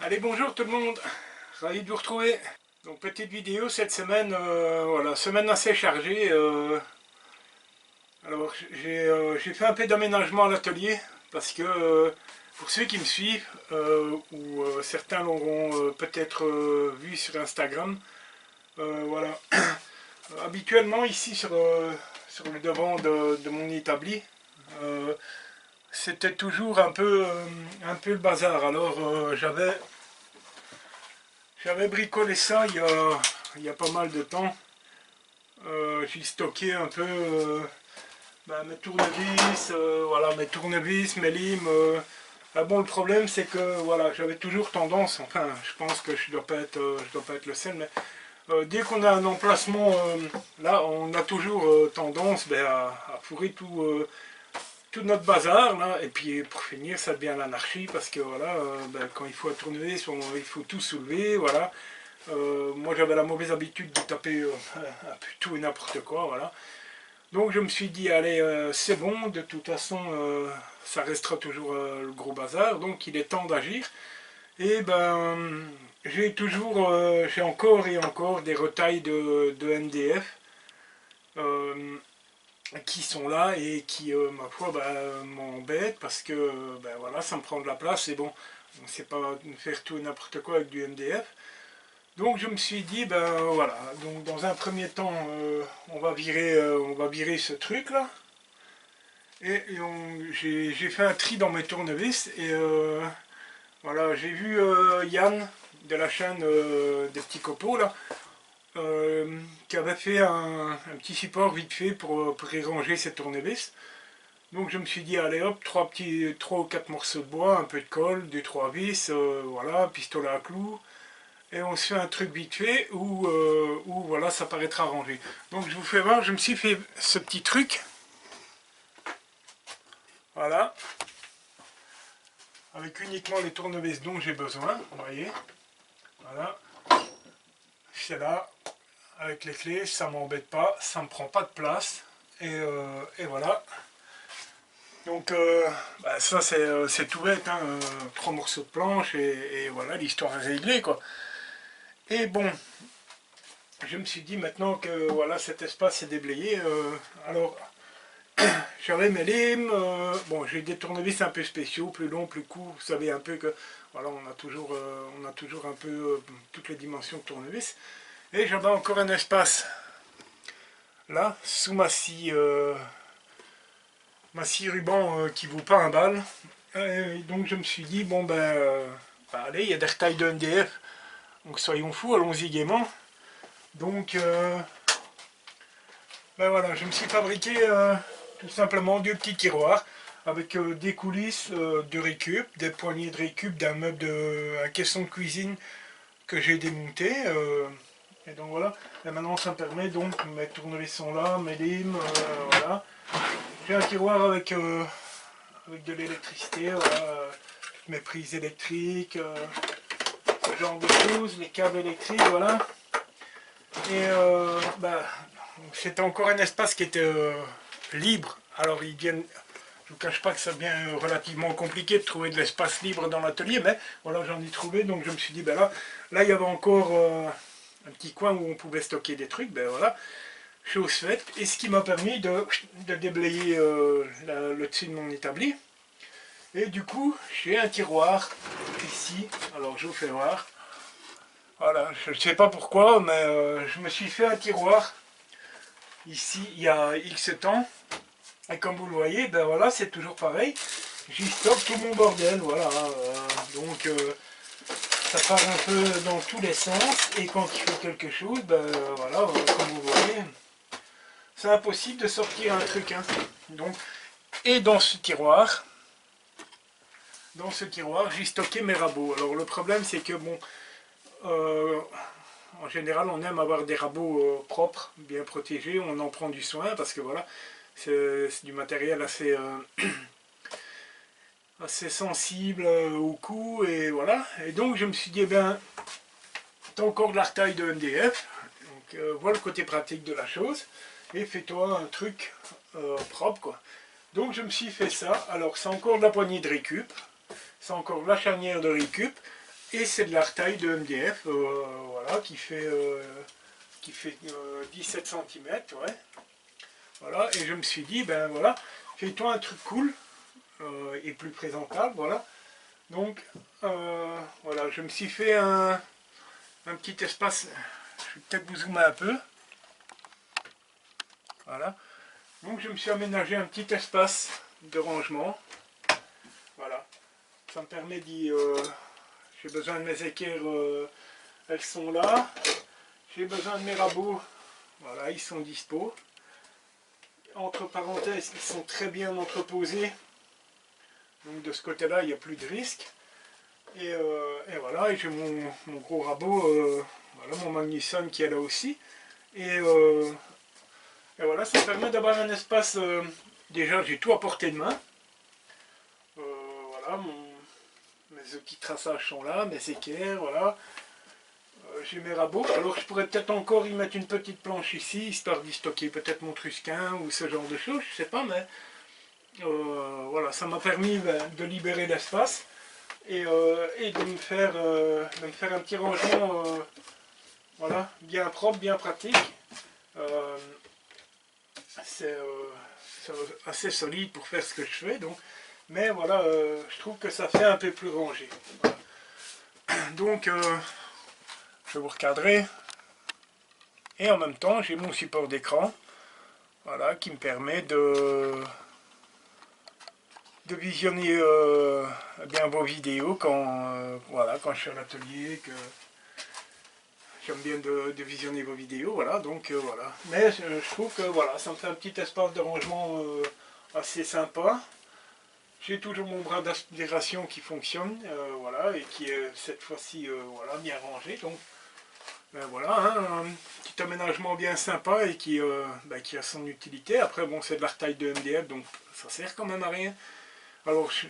Allez, bonjour tout le monde, ravi de vous retrouver. Donc petite vidéo cette semaine, voilà, semaine assez chargée. Alors j'ai fait un peu d'aménagement à l'atelier parce que pour ceux qui me suivent, ou certains l'auront peut-être vu sur Instagram, voilà. Habituellement ici sur le devant de mon établi, c'était toujours un peu le bazar. Alors j'avais bricolé ça il y a pas mal de temps. J'ai stocké un peu mes tournevis, voilà, mes tournevis, mes limes. Ah bon, le problème c'est que voilà, j'avais toujours tendance, enfin je pense que je dois pas être le seul, mais dès qu'on a un emplacement là, on a toujours tendance à fourrer tout notre bazar là, et puis pour finir ça devient l'anarchie parce que voilà, quand il faut un tournevis, il faut tout soulever, voilà. Moi j'avais la mauvaise habitude de taper un peu tout et n'importe quoi, voilà. Donc je me suis dit, allez, c'est bon, de toute façon, ça restera toujours le gros bazar, donc il est temps d'agir. Et ben, j'ai encore et encore des retailles de MDF qui sont là et qui, ma foi, m'embêtent parce que, voilà, ça me prend de la place et bon, on ne sait pas faire tout et n'importe quoi avec du MDF. Donc je me suis dit, ben voilà, donc dans un premier temps, on va virer ce truc là. J'ai fait un tri dans mes tournevis et voilà, j'ai vu Yann de la chaîne des petits copeaux là, qui avait fait un petit support vite fait pour y ranger ses tournevis. Donc je me suis dit, allez hop, trois ou quatre morceaux de bois, un peu de colle, deux trois vis, voilà, pistolet à clous. Et on se fait un truc vite fait où voilà, ça paraîtra rangé. Donc je vous fais voir, je me suis fait ce petit truc. Voilà. Avec uniquement les tournevis dont j'ai besoin, vous voyez. Voilà. C'est là, avec les clés, ça m'embête pas, ça me prend pas de place. Et voilà. Donc ça c'est tout bête, hein, trois morceaux de planche et voilà, l'histoire est réglée quoi. Et bon, je me suis dit maintenant que voilà, cet espace est déblayé, alors j'avais mes limes, bon j'ai des tournevis un peu spéciaux, plus longs, plus courts, vous savez un peu que voilà, on a toujours un peu toutes les dimensions de tournevis. Et j'avais encore un espace là, sous ma scie ruban qui vaut pas un bal. Et donc je me suis dit, bon allez, il y a des retailles de MDF, donc soyons fous, allons-y gaiement. Donc voilà, je me suis fabriqué tout simplement deux petits tiroirs avec des coulisses de récup, des poignées de récup d'un meuble un caisson de cuisine que j'ai démonté. Et donc voilà, et maintenant ça me permet donc, mes tournevis sont là, mes limes, voilà. J'ai un tiroir avec de l'électricité, voilà, mes prises électriques, ce genre de choses, les câbles électriques, voilà. Et c'était encore un espace qui était libre. Alors je ne vous cache pas que ça devient relativement compliqué de trouver de l'espace libre dans l'atelier, mais voilà, j'en ai trouvé, donc je me suis dit, là il y avait encore un petit coin où on pouvait stocker des trucs, ben voilà, chose faite, et ce qui m'a permis de déblayer le dessus de mon établi. Et du coup, j'ai un tiroir ici, alors je vous fais voir. Voilà, je ne sais pas pourquoi, mais je me suis fait un tiroir ici il y a X temps. Et comme vous le voyez, ben voilà, c'est toujours pareil. J'y stocke tout mon bordel, voilà. Donc ça part un peu dans tous les sens. Et quand il faut quelque chose, ben voilà, comme vous voyez, c'est impossible de sortir un truc. Hein. Donc, et dans ce tiroir, j'ai stocké mes rabots. Alors le problème, c'est que bon, en général, on aime avoir des rabots propres, bien protégés. On en prend du soin parce que voilà, c'est du matériel assez sensible au cou et voilà. Et donc je me suis dit, eh bien, t'as encore de la retaille de MDF, donc voilà le côté pratique de la chose, et fais-toi un truc propre quoi. Donc je me suis fait ça. Alors c'est encore de la poignée de récup, c'est encore de la charnière de récup, Et c'est de la retaille de MDF, voilà, qui fait 17 cm, ouais. Voilà, et je me suis dit, ben voilà, fais-toi un truc cool et plus présentable, voilà. Donc, voilà, je me suis fait un petit espace, je vais peut-être vous zoomer un peu. Voilà. Donc, je me suis aménagé un petit espace de rangement. Voilà. Ça me permet d'y... j'ai besoin de mes équerres, elles sont là. J'ai besoin de mes rabots, voilà, ils sont dispo. Entre parenthèses, ils sont très bien entreposés. Donc de ce côté-là, il n'y a plus de risque. Et voilà, et j'ai mon gros rabot, voilà, mon Magnusson qui est là aussi. Et voilà, ça permet d'avoir un espace, déjà j'ai tout à portée de main. Voilà, mes outils de traçage sont là, mes équerres, voilà. J'ai mes rabots, alors je pourrais peut-être encore y mettre une petite planche ici, histoire d'y stocker peut-être mon trusquin ou ce genre de choses, je sais pas, mais voilà, ça m'a permis de libérer l'espace et de me faire un petit rangement, voilà, bien propre, bien pratique. C'est assez solide pour faire ce que je fais, donc, mais voilà, je trouve que ça fait un peu plus rangé. Voilà. Donc, je vais vous recadrer. Et en même temps, j'ai mon support d'écran, voilà, qui me permet de visionner bien vos vidéos quand, voilà, quand je suis à l'atelier, que j'aime bien de visionner vos vidéos, voilà, donc voilà. Mais je trouve que voilà, ça me fait un petit espace de rangement assez sympa. J'ai toujours mon bras d'aspiration qui fonctionne, voilà, et qui est cette fois-ci voilà, bien rangé, donc ben voilà, hein, un petit aménagement bien sympa et qui a son utilité. Après, bon, c'est de la retaille de MDF, donc ça sert quand même à rien. Alors, je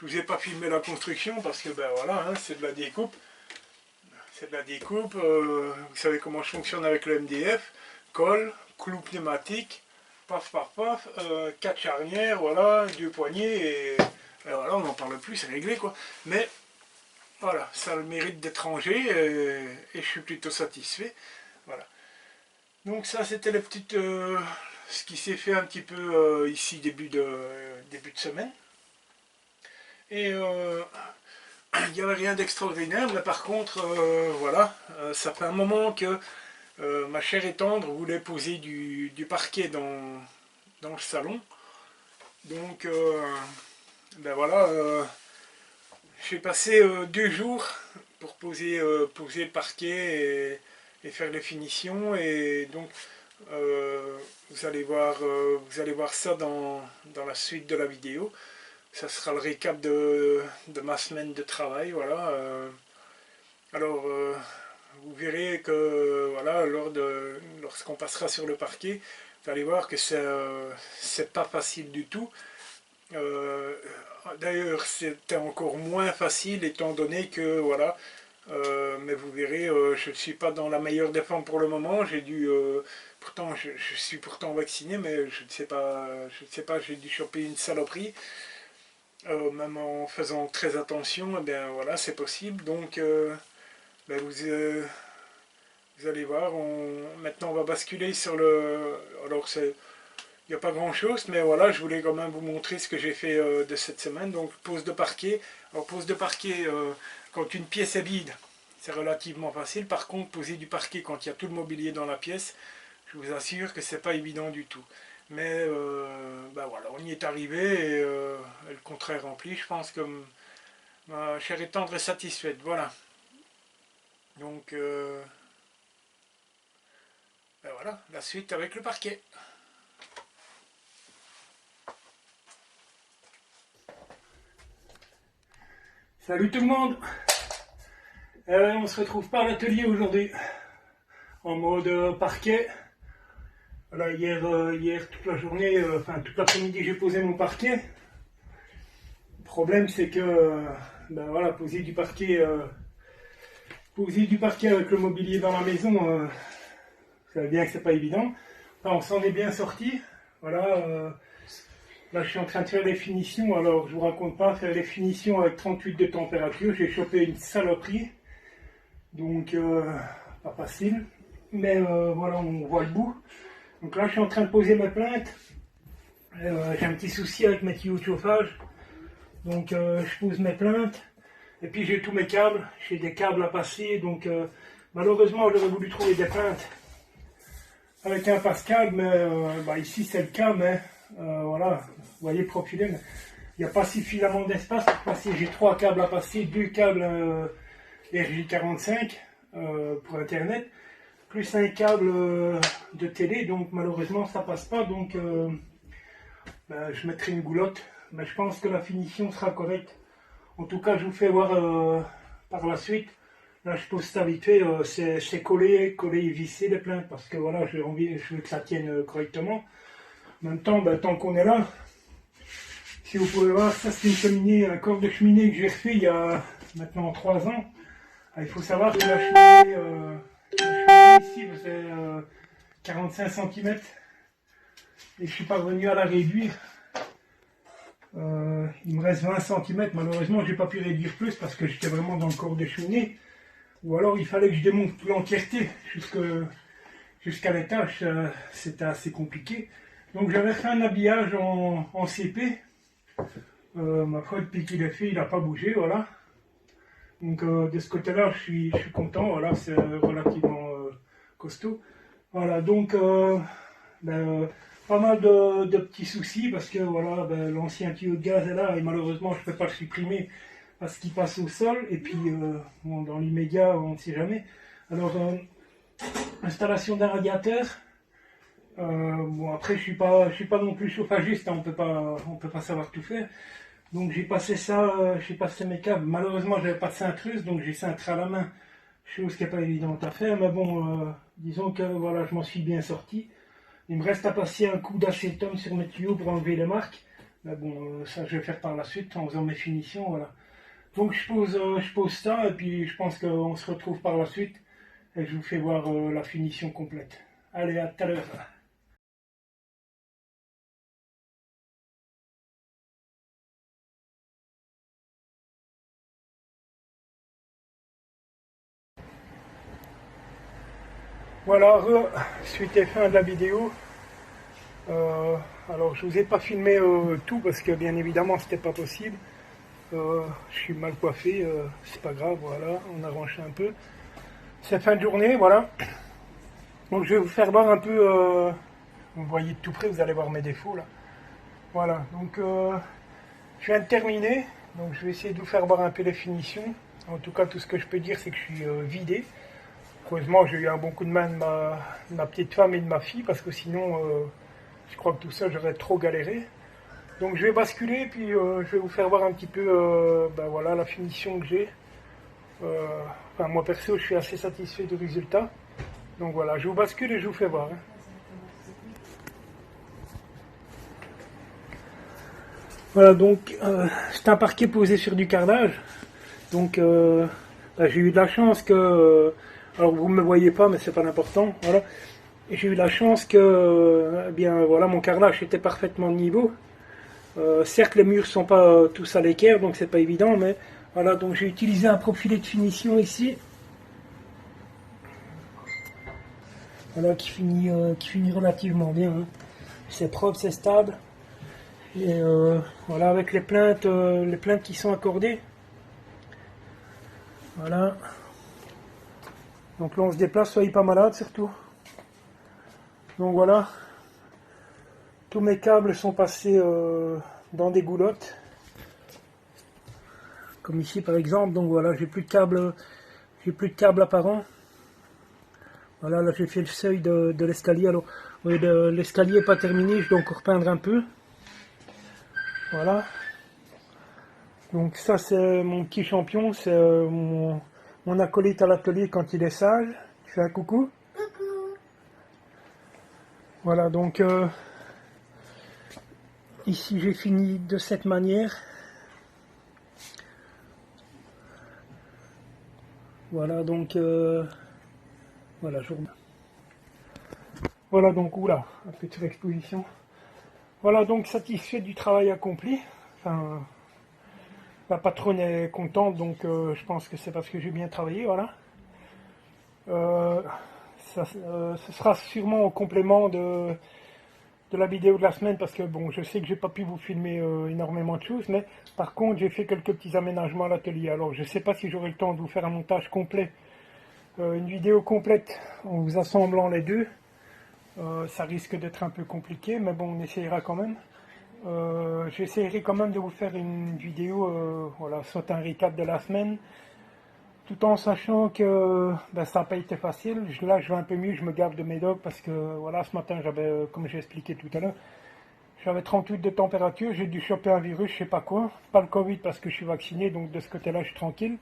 vous ai pas filmé la construction parce que, ben voilà, hein, c'est de la découpe. C'est de la découpe. Vous savez comment je fonctionne avec le MDF. Colle, clou pneumatique, paf, paf, paf, 4 charnières, voilà, 2 poignées, et voilà, on n'en parle plus, c'est réglé, quoi. Mais voilà, ça a le mérite d'être rangé et je suis plutôt satisfait. Voilà. Donc ça c'était les petites, ce qui s'est fait un petit peu ici début de semaine. Et il n'y avait rien d'extraordinaire, mais par contre, voilà, ça fait un moment que ma chère et tendre voulait poser du parquet dans le salon. Donc, ben voilà, j'ai passé 2 jours pour poser le parquet et faire les finitions. Et donc, vous allez voir ça dans la suite de la vidéo. Ça sera le récap de ma semaine de travail. Voilà. Alors, vous verrez que voilà, lorsqu'on passera sur le parquet, vous allez voir que c'est pas facile du tout. D'ailleurs, c'était encore moins facile étant donné que, voilà, mais vous verrez, je ne suis pas dans la meilleure des formes pour le moment. J'ai dû, pourtant, je suis pourtant vacciné, mais je ne sais pas, j'ai dû choper une saloperie. Même en faisant très attention, eh bien voilà, c'est possible. Donc, ben, vous allez voir, maintenant on va basculer sur le... Alors, il n'y a pas grand chose, mais voilà, je voulais quand même vous montrer ce que j'ai fait de cette semaine. Donc pose de parquet. Alors pose de parquet, quand une pièce est vide, c'est relativement facile. Par contre, poser du parquet quand il y a tout le mobilier dans la pièce, je vous assure que c'est pas évident du tout. Mais ben voilà, on y est arrivé et le contrat est rempli. Je pense que ma chère et tendre est satisfaite. Voilà. Donc ben voilà, la suite avec le parquet. Salut tout le monde. On se retrouve pas à l'atelier aujourd'hui, en mode parquet. Voilà, hier toute la journée, enfin toute l'après-midi j'ai posé mon parquet. Le problème c'est que, ben voilà, poser du parquet avec le mobilier dans la maison, vous savez bien que c'est pas évident. Enfin, on s'en est bien sorti. Voilà, Là, je suis en train de faire les finitions. Alors, je vous raconte pas, faire les finitions avec 38 de température. J'ai chopé une saloperie. Donc, pas facile. Mais voilà, on voit le bout. Donc là, je suis en train de poser mes plaintes. J'ai un petit souci avec mes tuyaux de chauffage. Donc, je pose mes plaintes. Et puis, j'ai tous mes câbles. J'ai des câbles à passer. Donc, malheureusement, j'aurais voulu trouver des plaintes avec un Pascal. Mais ici, c'est le cas. Mais voilà, vous voyez, profilé. Il n'y a pas suffisamment d'espace pour passer. J'ai 3 câbles à passer. 2 câbles RJ45 pour Internet. Plus un câble de télé. Donc, malheureusement, ça passe pas. Donc, je mettrai une goulotte. Mais je pense que la finition sera correcte. En tout cas, je vous fais voir par la suite. Là, je pose ça vite fait. C'est coller et visser les plaintes. Parce que voilà, je veux que ça tienne correctement. En même temps, tant qu'on est là, si vous pouvez voir, ça c'est une cheminée, un corps de cheminée que j'ai refait il y a maintenant 3 ans. Il faut savoir que la cheminée ici faisait 45 cm. Et je suis pas venu à la réduire. Il me reste 20 cm. Malheureusement, j'ai pas pu réduire plus parce que j'étais vraiment dans le corps de cheminée. Ou alors il fallait que je démonte l'entièreté jusqu'à l'étage. C'était assez compliqué. Donc j'avais fait un habillage en CP. Ma foi, depuis qu'il est fait, il n'a pas bougé, voilà. Donc de ce côté-là, je suis content, voilà, c'est relativement costaud. Voilà, donc pas mal de petits soucis parce que voilà, l'ancien tuyau de gaz est là et malheureusement je ne peux pas le supprimer parce qu'il passe au sol. Et puis dans l'immédiat, on ne sait jamais. Alors, installation d'un radiateur. Bon, après je suis pas non plus chauffagiste, hein, on peut pas savoir tout faire. Donc j'ai passé ça, j'ai passé mes câbles. Malheureusement j'avais pas de cintreuse, donc j'ai cintré à la main, chose qui n'est pas évidente à faire. Mais bon, disons que voilà, je m'en suis bien sorti. Il me reste à passer un coup d'acétone sur mes tuyaux pour enlever les marques. Mais bon, ça je vais faire par la suite en faisant mes finitions, voilà. Donc je pose ça et puis je pense qu'on se retrouve par la suite et je vous fais voir la finition complète. Allez, à tout à l'heure. Voilà, suite et fin de la vidéo. Alors je vous ai pas filmé tout parce que bien évidemment c'était pas possible. Je suis mal coiffé, c'est pas grave, voilà, on arrange un peu. C'est fin de journée, voilà. Donc je vais vous faire voir un peu, vous voyez de tout près, vous allez voir mes défauts là. Voilà, donc je viens de terminer, donc je vais essayer de vous faire voir un peu les finitions. En tout cas, tout ce que je peux dire, c'est que je suis vidé. Heureusement, j'ai eu un bon coup de main de ma petite femme et de ma fille, parce que sinon, je crois que tout ça, j'aurais trop galéré. Donc je vais basculer, puis je vais vous faire voir un petit peu voilà, la finition que j'ai. Enfin, moi perso, je suis assez satisfait du résultat. Donc voilà, je vous bascule et je vous fais voir. Hein. Voilà, donc c'est un parquet posé sur du carrelage. Donc j'ai eu de la chance que... alors vous ne me voyez pas, mais c'est pas important. Voilà. J'ai eu la chance que bien voilà, mon carrelage était parfaitement de niveau. Certes, les murs sont pas tous à l'équerre, donc c'est pas évident, mais voilà, donc j'ai utilisé un profilé de finition ici. Voilà, qui finit relativement bien. Hein. C'est propre, c'est stable. Et voilà, avec les plaintes qui sont accordées. Voilà. Donc là on se déplace, soyez pas malade surtout. Donc voilà. Tous mes câbles sont passés dans des goulottes. Comme ici par exemple. Donc voilà, j'ai plus de câbles apparents. Voilà, là j'ai fait le seuil de l'escalier. Alors, oui, l'escalier n'est pas terminé, je dois encore peindre un peu. Voilà. Donc ça c'est mon petit champion, c'est mon acolyte à l'atelier quand il est sage. Je fais un coucou. Coucou. Voilà, donc ici j'ai fini de cette manière. Voilà, donc voilà, voilà donc oula, un peu de surexposition. Voilà, donc satisfait du travail accompli. Enfin, la patronne est contente, donc je pense que c'est parce que j'ai bien travaillé, voilà. Euh, Ce sera sûrement en complément de la vidéo de la semaine, parce que bon, je sais que j'ai pas pu vous filmer énormément de choses, mais par contre j'ai fait quelques petits aménagements à l'atelier. Alors je sais pas si j'aurai le temps de vous faire un montage complet, une vidéo complète en vous assemblant les deux. Ça risque d'être un peu compliqué, mais bon, on essayera quand même. J'essaierai quand même de vous faire une vidéo, voilà, soit un recap de la semaine, tout en sachant que ben, ça n'a pas été facile. Là, je vais un peu mieux, je me garde de mes dogs parce que voilà, ce matin, j'avais, comme j'ai expliqué tout à l'heure, j'avais 38 de température, j'ai dû choper un virus, je sais pas quoi. Pas le Covid parce que je suis vacciné, donc de ce côté-là, je suis tranquille.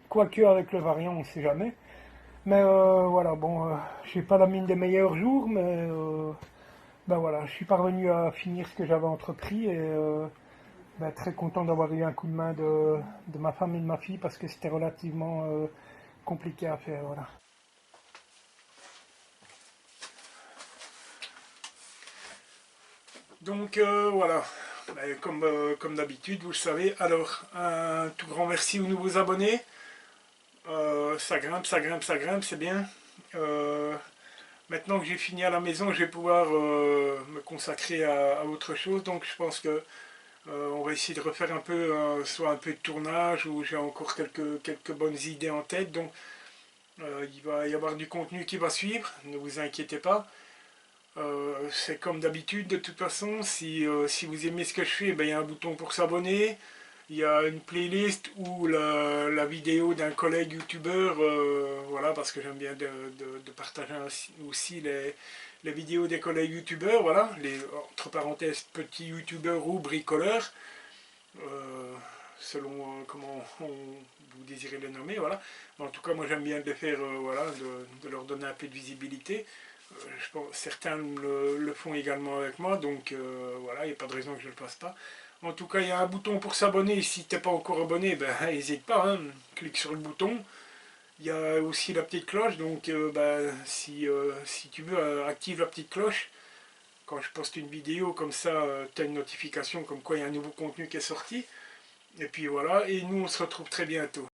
Quoique avec le variant, on ne sait jamais. Mais voilà, bon, j'ai pas la mine des meilleurs jours, mais ben voilà, je suis parvenu à finir ce que j'avais entrepris et ben, très content d'avoir eu un coup de main de ma femme et de ma fille parce que c'était relativement compliqué à faire. Voilà. Donc voilà, ben, comme d'habitude, vous le savez. Alors, un tout grand merci aux nouveaux abonnés. Ça grimpe, ça grimpe, ça grimpe, c'est bien. Euh, Maintenant que j'ai fini à la maison, je vais pouvoir me consacrer à autre chose. Donc je pense que on va essayer de refaire un peu, soit un peu de tournage, où j'ai encore quelques bonnes idées en tête. Donc il va y avoir du contenu qui va suivre, ne vous inquiétez pas. C'est comme d'habitude, de toute façon, si vous aimez ce que je fais, ben, il y a un bouton pour s'abonner. Il y a une playlist ou la vidéo d'un collègue youtubeur, voilà, parce que j'aime bien de partager aussi les vidéos des collègues youtubeurs, voilà, les, entre parenthèses, petits youtubeurs ou bricoleurs, euh, selon comment vous désirez les nommer, voilà. Mais en tout cas, moi j'aime bien de les faire, voilà, de leur donner un peu de visibilité. Je pense, certains le font également avec moi, donc voilà, il n'y a pas de raison que je ne le fasse pas. En tout cas, il y a un bouton pour s'abonner. Si tu n'es pas encore abonné, ben n'hésite pas, hein, clique sur le bouton. Il y a aussi la petite cloche, donc ben, si tu veux, active la petite cloche. Quand je poste une vidéo comme ça, tu as une notification comme quoi il y a un nouveau contenu qui est sorti. Et puis voilà, et nous on se retrouve très bientôt.